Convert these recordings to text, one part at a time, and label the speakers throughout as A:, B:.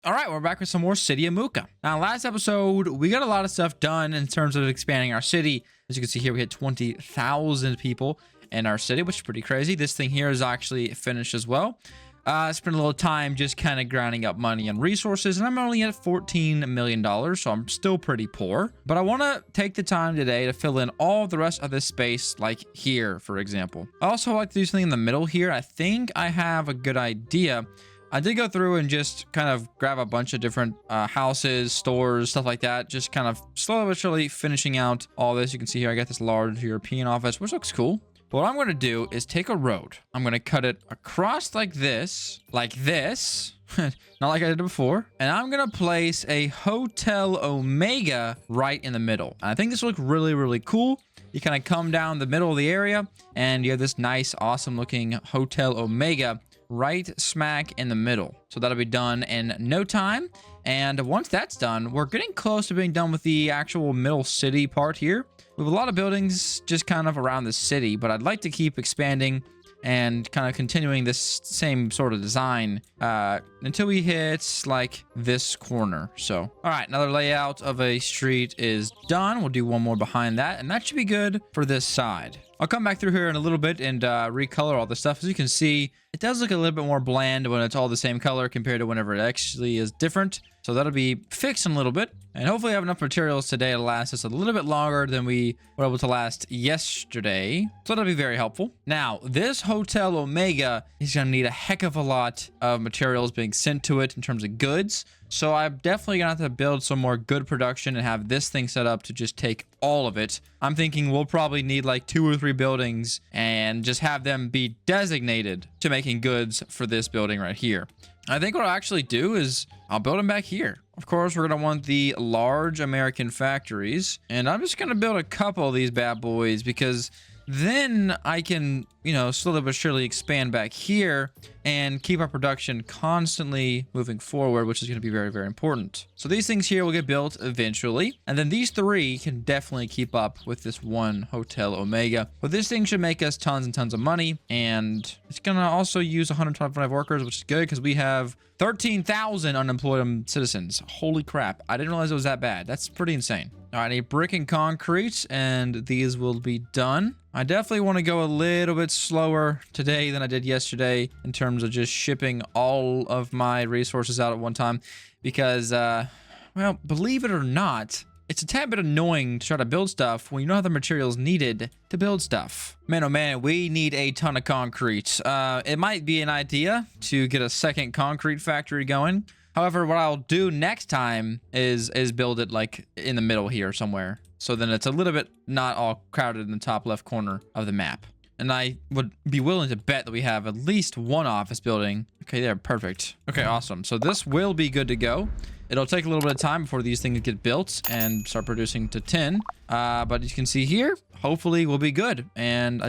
A: All right, we're back with some more City of Moocah. Now, last episode, we got a lot of stuff done in terms of expanding our city. As you can see here, we had 20,000 people in our city, which is pretty crazy. This thing here is actually finished as well. I spent a little time just kind of grinding up money and resources, and I'm only at $14 million, so I'm still pretty poor. But I want to take the time today to fill in all the rest of this space, like here, for example. I also like to do something in the middle here. I think I have a good idea. I did go through and just kind of grab a bunch of different houses, stores, stuff like that. Just kind of slowly but surely finishing out all this. You can see here, I got this large European office, which looks cool. But what I'm going to do is take a road. I'm going to cut it across like this, not like I did before. And I'm going to place a Hotel Omega right in the middle. And I think this will look really, really cool. You kind of come down the middle of the area and you have this nice, awesome looking Hotel Omega right smack in the middle. So that'll be done in no time. And once that's done, we're getting close to being done with the actual middle city part here. We have a lot of buildings just kind of around the city, but I'd like to keep expanding and kind of continuing this same sort of design until we hit like this corner. So, all right, another layout of a street is done. We'll do one more behind that, and that should be good for this side. I'll come back through here in a little bit and recolor all this stuff. As you can see, it does look a little bit more bland when it's all the same color compared to whenever it actually is different. So that'll be fixed in a little bit. And hopefully I have enough materials today to last us a little bit longer than we were able to last yesterday. So that'll be very helpful. Now, this Hotel Omega is going to need a heck of a lot of materials being sent to it in terms of goods. So I'm definitely going to have to build some more good production and have this thing set up to just take all of it. I'm thinking we'll probably need like 2 or 3 buildings and just have them be designated to making goods for this building right here. I think what I'll actually do is I'll build them back here. Of course, we're going to want the large American factories. And I'm just going to build a couple of these bad boys because then I can, slowly but surely expand back here and keep our production constantly moving forward, which is going to be very, very important. So these things here will get built eventually. And then these 3 can definitely keep up with this one Hotel Omega. But this thing should make us tons and tons of money. And it's going to also use 125 workers, which is good because we have 13,000 unemployed citizens. Holy crap. I didn't realize it was that bad. That's pretty insane. All right, I need brick and concrete, and these will be done. I definitely want to go a little bit slower today than I did yesterday in terms of just shipping all of my resources out at one time because, well, believe it or not, it's a tad bit annoying to try to build stuff when you don't have the materials needed to build stuff. Man, oh man, we need a ton of concrete. It might be an idea to get a second concrete factory going. However, what I'll do next time is build it like in the middle here somewhere. So then it's a little bit not all crowded in the top left corner of the map. And I would be willing to bet that we have at least one office building. Okay, there, perfect. Okay, awesome. So this will be good to go. It'll take a little bit of time before these things get built and start producing to 10. But you can see here, hopefully we'll be good. And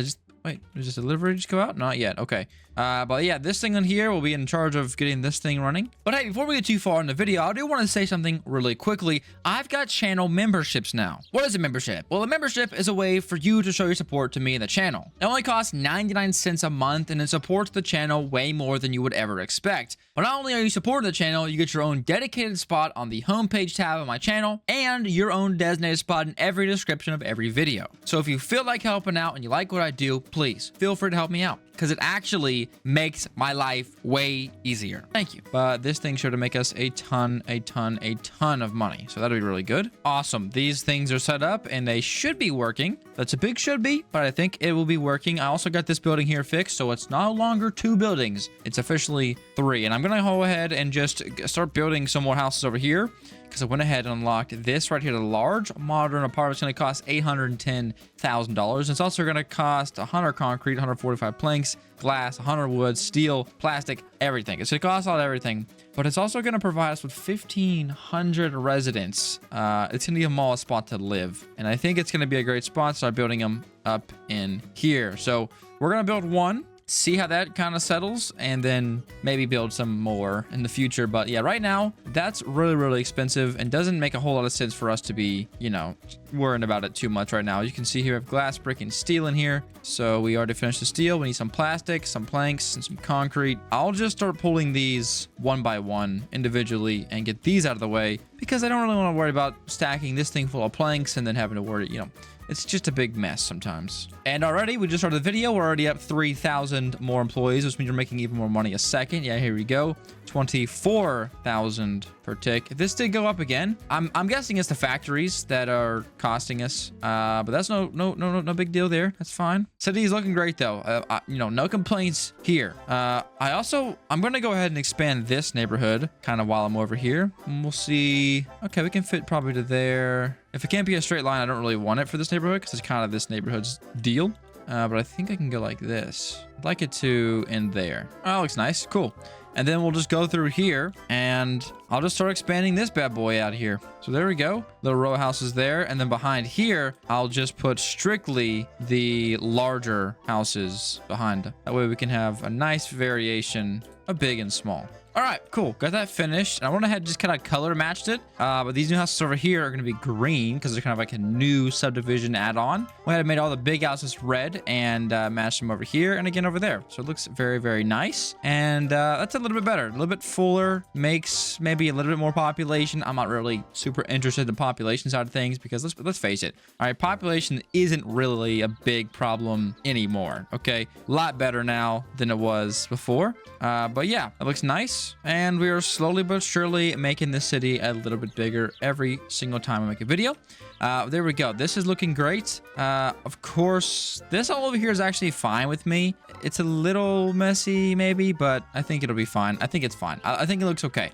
A: wait, does this delivery just go out? Not yet. Okay. But yeah, this thing in here will be in charge of getting this thing running. But hey, before we get too far in the video, I do want to say something really quickly. I've got channel memberships now. What is a membership? Well, a membership is a way for you to show your support to me and the channel. It only costs 99 cents a month and it supports the channel way more than you would ever expect. But not only are you supporting the channel, you get your own dedicated spot on the homepage tab of my channel and your own designated spot in every description of every video. So if you feel like helping out and you like what I do, please feel free to help me out because it actually makes my life way easier. Thank you. But this thing's sure to make us a ton of money. So that'll be really good. Awesome. These things are set up and they should be working. That's a big should be, but I think it will be working. I also got this building here fixed, so it's no longer 2 buildings. It's officially 3. And I'm going to go ahead and just start building some more houses over here because I went ahead and unlocked this right here. The large modern apartment is going to cost $810,000. It's also going to cost 100 concrete, 145 planks, glass, 100 wood, steel, plastic, everything. It's going to cost all everything, but it's also going to provide us with 1,500 residents. It's going to give them all a spot to live. And I think it's going to be a great spot to start building them up in here. So we're going to build one see how that kind of settles, and then maybe build some more in the future. But yeah, right now that's really, really expensive and doesn't make a whole lot of sense for us to be, you know, worrying about it too much right now. You can see here we have glass, brick, and steel in here. So we already finished the steel. We need some plastic, some planks, and some concrete. I'll just start pulling these one by one individually and get these out of the way, because I don't really want to worry about stacking this thing full of planks and then having to worry, you know, it's just a big mess sometimes. And already, we just started the video. We're already up 3,000 more employees, which means you're making even more money a second. Yeah, here we go. 24,000 per tick. If this did go up again, I'm guessing it's the factories that are costing us. But that's no big deal there. That's fine. City's looking great though. You know, no complaints here. I'm gonna go ahead and expand this neighborhood kind of while I'm over here. And we'll see. Okay, we can fit probably to there. If it can't be a straight line, I don't really want it for this neighborhood because it's kind of this neighborhood's deal. But I think I can go like this. I'd like it to end there. Oh, looks nice. Cool. And then we'll just go through here and I'll just start expanding this bad boy out here. So there we go. Little row houses there. And then behind here, I'll just put strictly the larger houses behind. That way we can have a nice variation of big and small. All right, cool. Got that finished. And I went ahead and just kind of color matched it. But these new houses over here are going to be green because they're kind of like a new subdivision add-on. We had made all the big houses red and matched them over here and again over there. So it looks very, very nice. And that's a little bit better. A little bit fuller. Makes maybe a little bit more population. I'm not really super interested in the population side of things because let's face it. All right, population isn't really a big problem anymore. Okay, a lot better now than it was before. But yeah, it looks nice. And we are slowly but surely making this city a little bit bigger every single time I make a video. There we go. This is looking great. Of course, this all over here is actually fine with me. It's a little messy maybe, but I think it'll be fine. I think it's fine. I think it looks okay.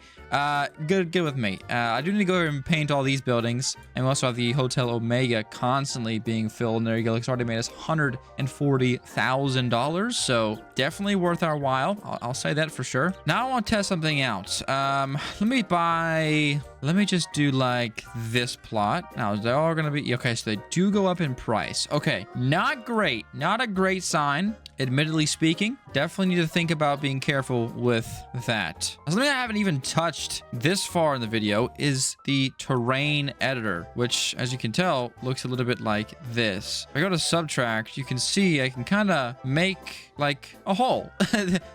A: Good with me. I do need to go ahead and paint all these buildings. And we also have the Hotel Omega constantly being filled. And there you go. It's already made us $140,000. So definitely worth our while. I'll say that for sure. Now I want to test something out. Let me just do like this plot. Now, they're all going to be... Okay, so they do go up in price. Okay, not great. Not a great sign, admittedly speaking. Definitely need to think about being careful with that. Something I haven't even touched this far in the video is the terrain editor, which, as you can tell, looks a little bit like this. If I go to subtract, you can see I can kind of make like a hole.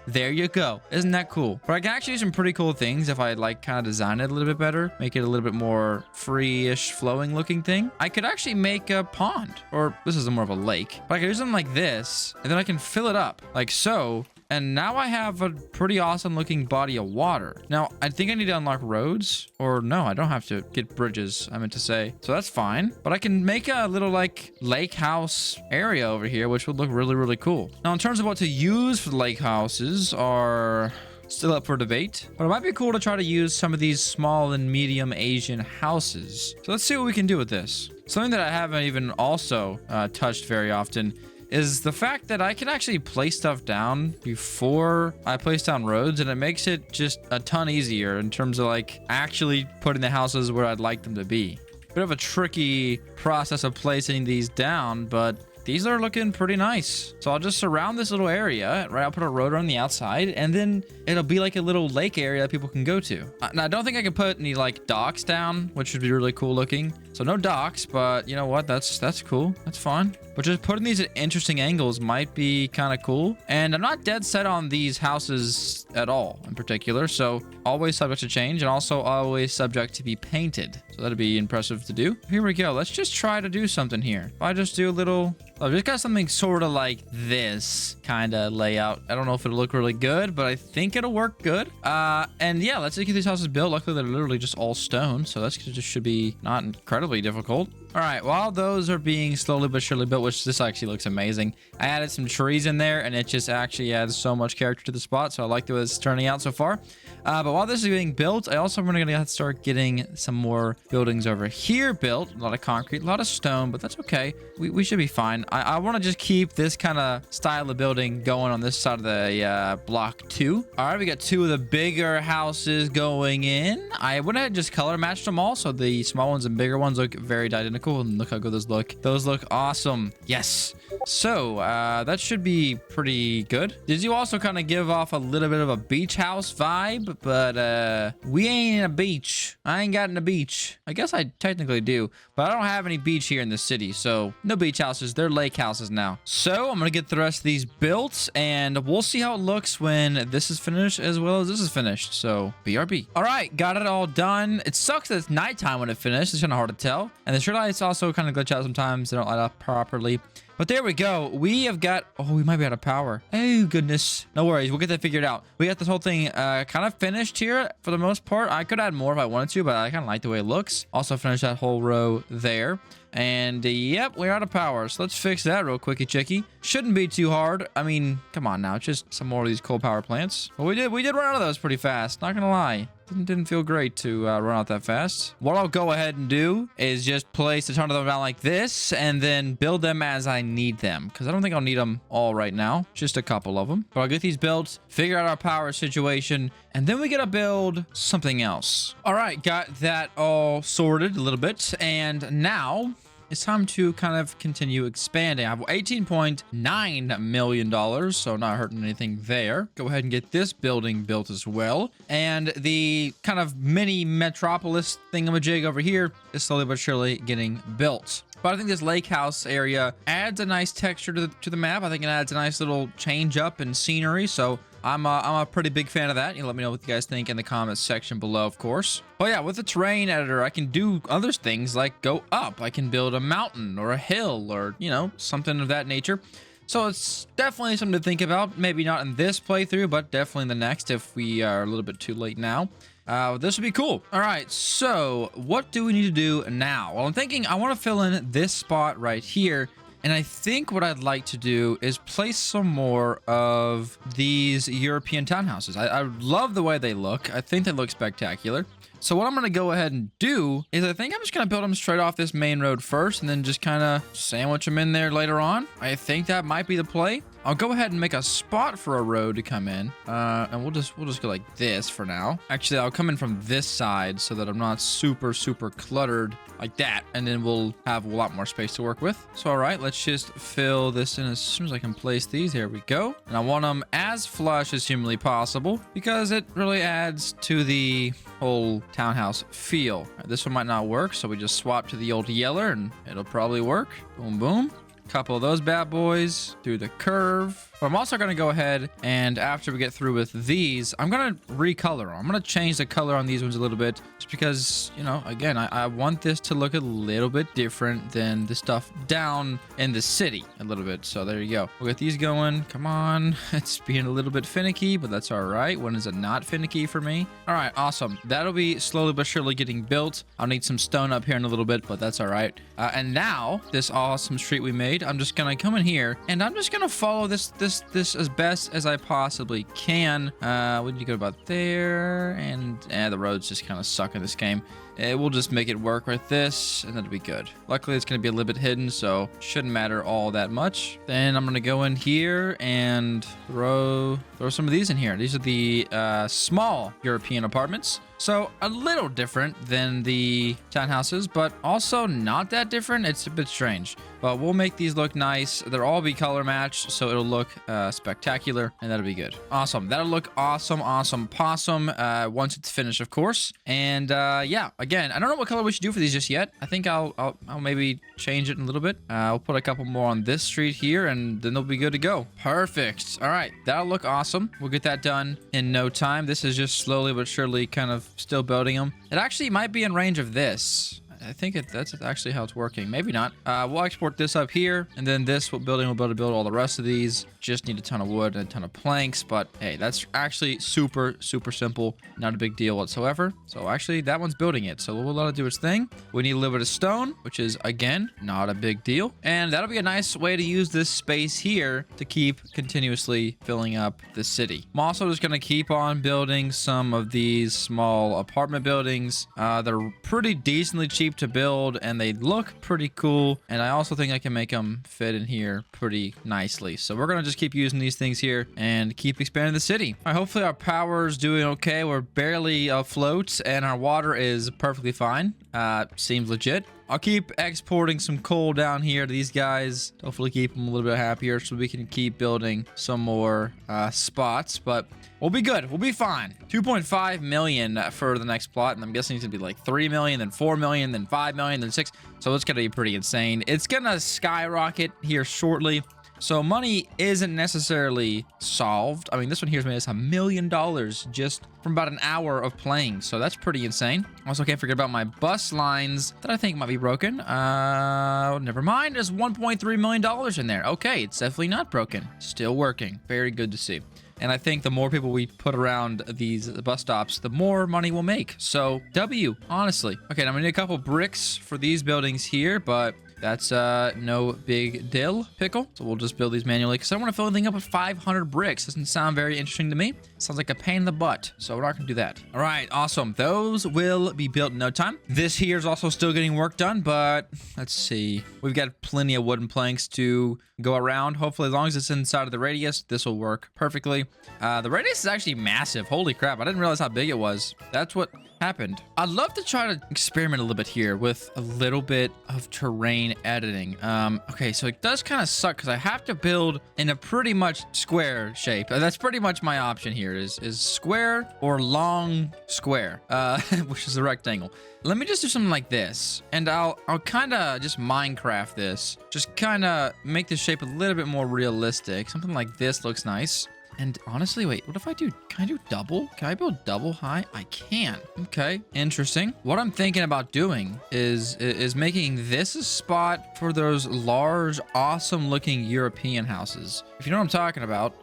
A: There you go. Isn't that cool? But I can actually do some pretty cool things if I like kind of design it a little bit better, make it a little bit more free-ish flowing looking thing. I could actually make a pond, or this is more of a lake, but I could do something like this, and then I can fill it up like so. And now I have a pretty awesome looking body of water. Now, I think I need to unlock roads. Or no, I don't have to get bridges, I meant to say. So that's fine. But I can make a little like lake house area over here, which would look really, really cool. Now, in terms of what to use for the lake houses are... still up for debate, but it might be cool to try to use some of these small and medium Asian houses. So let's see what we can do with this. Something that I haven't even also touched very often is the fact that I can actually place stuff down before I place down roads, and it makes it just a ton easier in terms of like actually putting the houses where I'd like them to be. Bit of a tricky process of placing these down, but these are looking pretty nice. So I'll just surround this little area, right? I'll put a road on the outside, and then it'll be like a little lake area that people can go to. Now, I don't think I can put any like docks down, which would be really cool looking. So no docks, but you know what? That's cool. That's fine. But just putting these at interesting angles might be kind of cool. And I'm not dead set on these houses at all in particular. So always subject to change, and also always subject to be painted. So that'd be impressive to do. Here we go. Let's just try to do something here. If I just do a little... I've just got something sort of like this kind of layout. I don't know if it'll look really good, but I think it'll work good. And yeah, let's get these houses built. Luckily, they're literally just all stone, so that's just should be not incredibly difficult. All right, while those are being slowly but surely built, which this actually looks amazing, I added some trees in there, and it just actually adds so much character to the spot, so I like the way it's turning out so far. But while this is being built, I also am going to start getting some more buildings over here built. A lot of concrete, a lot of stone, but that's okay. We should be fine. I want to just keep this kind of style of building going on this side of the block 2. All right, we got 2 of the bigger houses going in. I went ahead and just color matched them all, so the small ones and bigger ones look very identical cool. And look how good those look. Those look awesome. Yes. So that should be pretty good. Did you also kind of give off a little bit of a beach house vibe? But we ain't in a beach. I ain't got in a beach. I guess I technically do, but I don't have any beach here in the city, so no beach houses. They're lake houses now. So I'm gonna get the rest of these built, and we'll see how it looks when this is finished as well as this is finished. So BRB. All right, got it all done. It sucks that it's nighttime when it finished. It's kind of hard to tell, and the street lights also kind of glitch out sometimes. They don't light up properly. But there we go. We have got... Oh, we might be out of power. Oh, goodness. No worries. We'll get that figured out. We got this whole thing kind of finished here for the most part. I could add more if I wanted to, but I kind of like the way it looks. Also finish that whole row there. And yep, we're out of power. So let's fix that real quicky chicky. Shouldn't be too hard. I mean, come on now. Just some more of these coal power plants. But we did run out of those pretty fast. Not gonna lie. Didn't feel great to run out that fast. What I'll go ahead and do is just place a ton of them down like this and then build them as I need them, because I don't think I'll need them all right now. Just a couple of them. But I'll get these built, figure out our power situation, and then we gotta build something else. All right, got that all sorted a little bit, and now it's time to kind of continue expanding. I have $18.9 million, so not hurting anything there. Go ahead and get this building built as well. And the kind of mini metropolis thingamajig over here is slowly but surely getting built. But I think this lake house area adds a nice texture to the map. I think it adds a nice little change up in scenery. So I'm a pretty big fan of that. You let me know what you guys think in the comments section below, of course. But yeah, with the terrain editor, I can do other things like go up. I can build a mountain or a hill or, you know, something of that nature. So it's definitely something to think about. Maybe not in this playthrough, but definitely in the next if we are a little bit too late now. This would be cool. All right, so what do we need to do now? Well, I'm thinking I want to fill in this spot right here. And I think what I'd like to do is place some more of these European townhouses. I love the way they look. I think they look spectacular. So what I'm going to go ahead and do is I think I'm just going to build them straight off this main road first and then just kind of sandwich them in there later on. I think that might be the play. I'll go ahead and make a spot for a road to come in. And we'll just go like this for now. Actually, I'll come in from this side so that I'm not super cluttered like that. And then we'll have a lot more space to work with. So, all right, let's just fill this in as soon as I can place these. There we go. And I want them as flush as humanly possible because it really adds to the whole townhouse feel. Right, this one might not work, so we just swap to the old yeller and it'll probably work. Boom, boom. Couple of those bad boys through the curve. But I'm also going to go ahead and after we get through with these, I'm going to recolor them. I'm going to change the color on these ones a little bit just because, you know, again, I want this to look a little bit different than the stuff down in the city a little bit. So there you go. We'll get these going. Come on. It's being a little bit finicky, but that's all right. When is it not finicky for me? All right, awesome. That'll be slowly but surely getting built. I'll need some stone up here in a little bit, but that's all right. And now this awesome street we made, I'm just going to come in here and I'm just going to follow this as best as I possibly can. We need to go about there, and the roads just kind of suck in this game. We'll just make it work with this, and that'll be good. Luckily, it's going to be a little bit hidden, so shouldn't matter all that much. Then I'm going to go in here and throw some of these in here. These are the small European apartments. So a little different than the townhouses, but also not that different. It's a bit strange, but we'll make these look nice. They'll all be color matched, so it'll look spectacular, and that'll be good. Awesome. That'll look awesome possum once it's finished, of course. And yeah, again, I don't know what color we should do for these just yet. I think I'll maybe change it in a little bit. I'll put a couple more on this street here, and then they'll be good to go. Perfect. All right, that'll look awesome. We'll get that done in no time. This is just slowly but surely kind of still building them. It actually might be in range of this. I think that's actually how it's working. Maybe not. We'll export this up here, and then this building will be able to build all the rest of these. Just need a ton of wood and a ton of planks, but hey, that's actually super simple. Not a big deal whatsoever. So actually, that one's building it, so we'll let it do its thing. We need a little bit of stone, which is, again, not a big deal. And that'll be a nice way to use this space here to keep continuously filling up the city. I'm also just going to keep on building some of these small apartment buildings. They're pretty decently cheap to build, and they look pretty cool, and I also think I can make them fit in here pretty nicely. So we're gonna just keep using these things here and keep expanding the city. All right, hopefully our power is doing okay. We're barely afloat and our water is perfectly fine. Seems legit. I'll keep exporting some coal down here to these guys. Hopefully keep them a little bit happier so we can keep building some more spots. But we'll be good. We'll be fine. 2.5 million for the next plot. And I'm guessing it's going to be like 3 million, then 4 million, then 5 million, then 6. So it's going to be pretty insane. It's going to skyrocket here shortly. So money isn't necessarily solved. I mean, this one here's made us $1 million just from about an hour of playing. So that's pretty insane. Also, can't forget about my bus lines that I think might be broken. Never mind. There's $1.3 million in there. Okay, it's definitely not broken. Still working. Very good to see. And I think the more people we put around these bus stops, the more money we'll make. So W, honestly. Okay, now I'm gonna need a couple bricks for these buildings here, but that's no big deal, pickle. So we'll just build these manually because I don't want to fill anything up with 500 bricks. Doesn't sound very interesting to me. Sounds like a pain in the butt. So we're not going to do that. All right, awesome. Those will be built in no time. This here is also still getting work done, but let's see. We've got plenty of wooden planks to go around. Hopefully, as long as it's inside of the radius, this will work perfectly. The radius is actually massive. Holy crap. I didn't realize how big it was. That's what happened. I'd love to try to experiment a little bit here with a little bit of terrain editing. Okay, so it does kind of suck because I have to build in a pretty much square shape. That's pretty much my option here is square or long square, which is a rectangle. Let me just do something like this, and I'll kind of just Minecraft this. Just kind of make the shape a little bit more realistic. Something like this looks nice. And honestly, wait, what if I do, can I do double? Can I build double high? I can. Okay, interesting. What I'm thinking about doing is making this a spot for those large, awesome looking European houses. If you know what I'm talking about,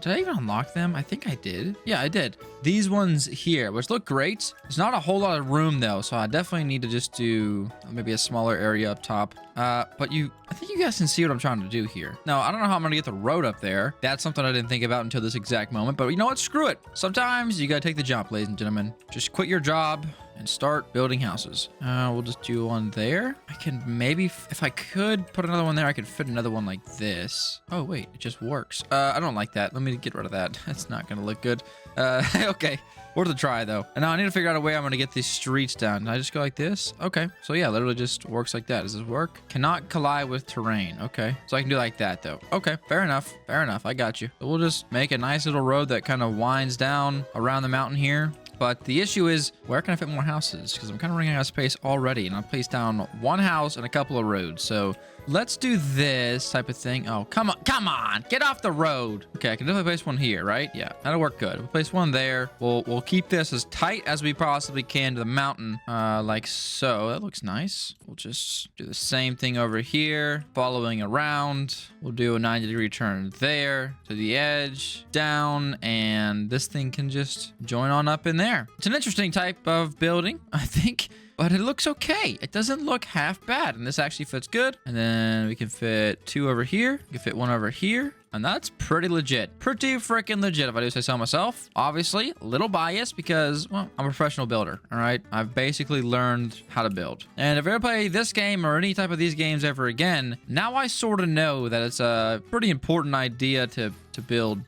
A: did I even unlock them? I think I did. Yeah, I did. These ones here, which look great. There's not a whole lot of room though, so I definitely need to just do maybe a smaller area up top. But I think you guys can see what I'm trying to do here. Now, I don't know how I'm gonna get the road up there. That's something I didn't think about until this exact moment, but you know what? Screw it. Sometimes you gotta take the jump, ladies and gentlemen. Just quit your job and start building houses. We'll just do one there. I can maybe, if I could put another one there, I could fit another one like this. Oh, wait, it just works. I don't like that. Let me get rid of that. That's not gonna look good. Okay. Worth a try, though. And now I need to figure out a way I'm going to get these streets down. Can I just go like this? Okay. So, yeah, literally just works like that. Does this work? Cannot collide with terrain. Okay. So I can do like that, though. Okay. Fair enough. Fair enough. I got you. So we'll just make a nice little road that kind of winds down around the mountain here. But the issue is, where can I fit more houses? Because I'm kind of running out of space already. And I'll place down one house and a couple of roads. So let's do this type of thing. Oh, come on. Come on. Get off the road. Okay, I can definitely place one here, right? Yeah, that'll work good. We'll place one there. We'll keep this as tight as we possibly can to the mountain, like so. That looks nice. We'll just do the same thing over here, following around. We'll do a 90-degree turn there to the edge, down, and this thing can just join on up in there. It's an interesting type of building, I think. But it looks okay. It doesn't look half bad. And this actually fits good. And then we can fit two over here. We can fit one over here. And that's pretty legit. Pretty freaking legit, if I do say so myself. Obviously, a little biased because, well, I'm a professional builder, all right? I've basically learned how to build. And if I ever play this game or any type of these games ever again, now I sort of know that it's a pretty important idea to build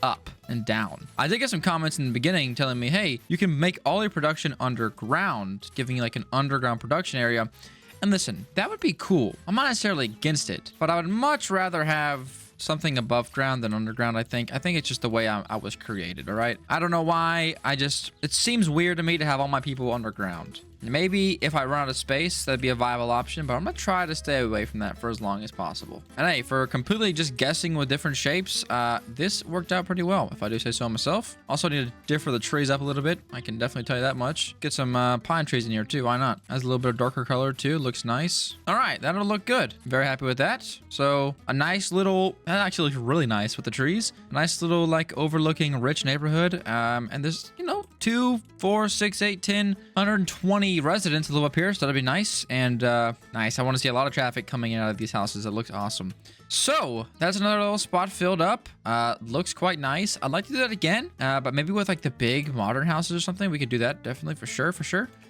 A: up and down. I did get some comments in the beginning telling me, hey, you can make all your production underground, giving you like an underground production area. And listen, that would be cool. I'm not necessarily against it, but I would much rather have something above ground than underground. I think it's just the way I was created. All right, I don't know why. It seems weird to me to have all my people underground. Maybe if I run out of space, that'd be a viable option, but I'm gonna try to stay away from that for as long as possible. And hey, for completely just guessing with different shapes, this worked out pretty well, if I do say so myself. Also need to differ the trees up a little bit. I can definitely tell you that much. Get some pine trees in here too, why not? Has a little bit of darker color too, looks nice. All right, that'll look good. Very happy with that. So a nice little, that actually looks really nice with the trees. A nice little like overlooking rich neighborhood. And there's, 2, 4, 6, 8, 10, 120 residents live up here, so that'd be nice. And nice. I want to see a lot of traffic coming in out of these houses. It looks awesome. So that's another little spot filled up. Looks quite nice. I'd like to do that again, but maybe with like the big modern houses or something. We could do that definitely for sure.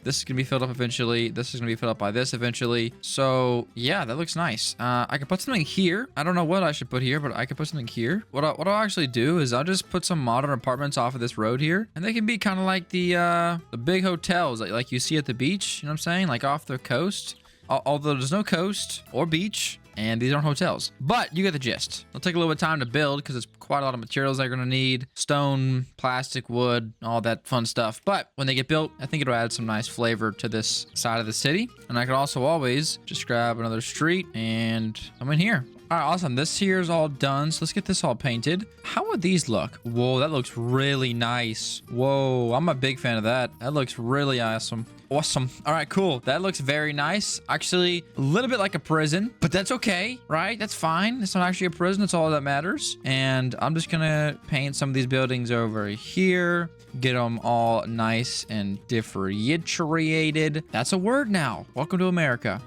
A: This is gonna be filled up eventually. This is gonna be filled up by this eventually. So yeah, that looks nice. I could put something here. I don't know what I should put here, but I could put something here. What I'll actually do is I'll just put some modern apartments off of this road here, and they can be kind of like the big hotels like you see at the beach. You know what I'm saying? Like off the coast. Although there's no coast or beach, and these aren't hotels, but you get the gist. It'll take a little bit of time to build because it's quite a lot of materials they're going to need. Stone, plastic, wood, all that fun stuff. But when they get built, I think it'll add some nice flavor to this side of the city. And I could also always just grab another street and I'm in here. All right, awesome. This here is all done. So let's get this all painted. How would these look? Whoa, that looks really nice. Whoa, I'm a big fan of that. That looks really awesome. Awesome. All right, cool. That looks very nice. Actually, a little bit like a prison, but that's okay, right? That's fine. It's not actually a prison. It's all that matters. And I'm just gonna paint some of these buildings over here. Get them all nice and differentiated. That's a word now. Welcome to America.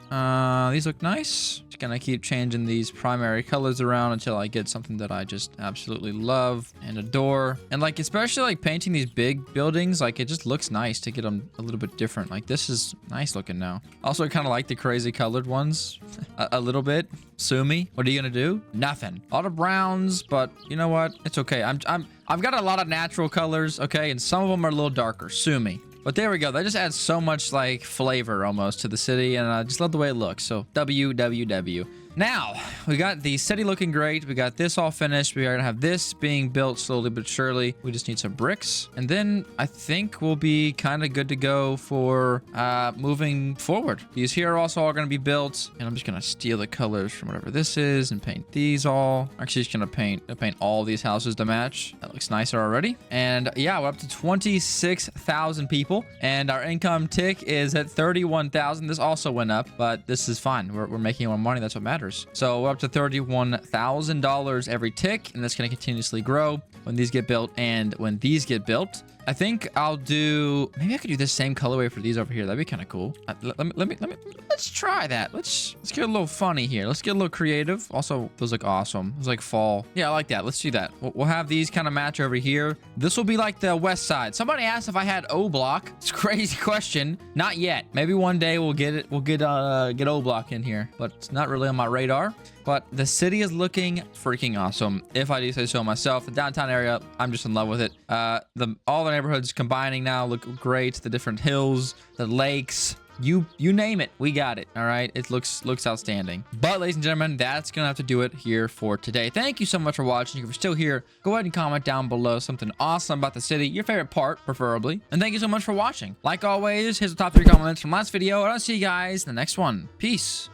A: These look nice. Just gonna keep changing these primary colors around until I get something that I just absolutely love and adore. And like, especially like painting these big buildings, like it just looks nice to get them a little bit different. Like this is nice looking now. Also, I kind of like the crazy colored ones a little bit. Sue me. What are you gonna do? Nothing. A lot of browns, but you know what? It's okay. I've got a lot of natural colors, okay, and some of them are a little darker. Sue me. But there we go. That just adds so much like flavor almost to the city, and I just love the way it looks. So WWW. Now, we got the city looking great. We got this all finished. We are gonna have this being built slowly but surely. We just need some bricks. And then I think we'll be kind of good to go for moving forward. These here are also all gonna be built. And I'm just gonna steal the colors from whatever this is and paint these all. Actually, just gonna paint all these houses to match. That looks nicer already. And yeah, we're up to 26,000 people. And our income tick is at 31,000. This also went up, but this is fine. We're making more money. That's what matters. So we're up to $31,000 every tick, and that's going to continuously grow when these get built and when these get built. I think I'll do, maybe I could do the same colorway for these over here. That'd be kind of cool. Let's try that. Let's get a little funny here. Let's get a little creative. Also, those look awesome. It's like fall. Yeah, I like that. Let's do that. We'll have these kind of match over here. This will be like the west side. Somebody asked if I had O block. It's a crazy question. Not yet. Maybe one day we'll get it. We'll get O block in here, but it's not really on my radar. But the city is looking freaking awesome, if I do say so myself. The downtown area, I'm just in love with it. All the neighborhoods combining now look great. The different hills, the lakes, you name it, we got it. All right, it looks outstanding. But ladies and gentlemen, that's gonna have to do it here for today. Thank you so much for watching. If you're still here, go ahead and comment down below something awesome about the city, your favorite part preferably. And thank you so much for watching. Like always, here's the top 3 comments from last video, and I'll see you guys in the next one. Peace.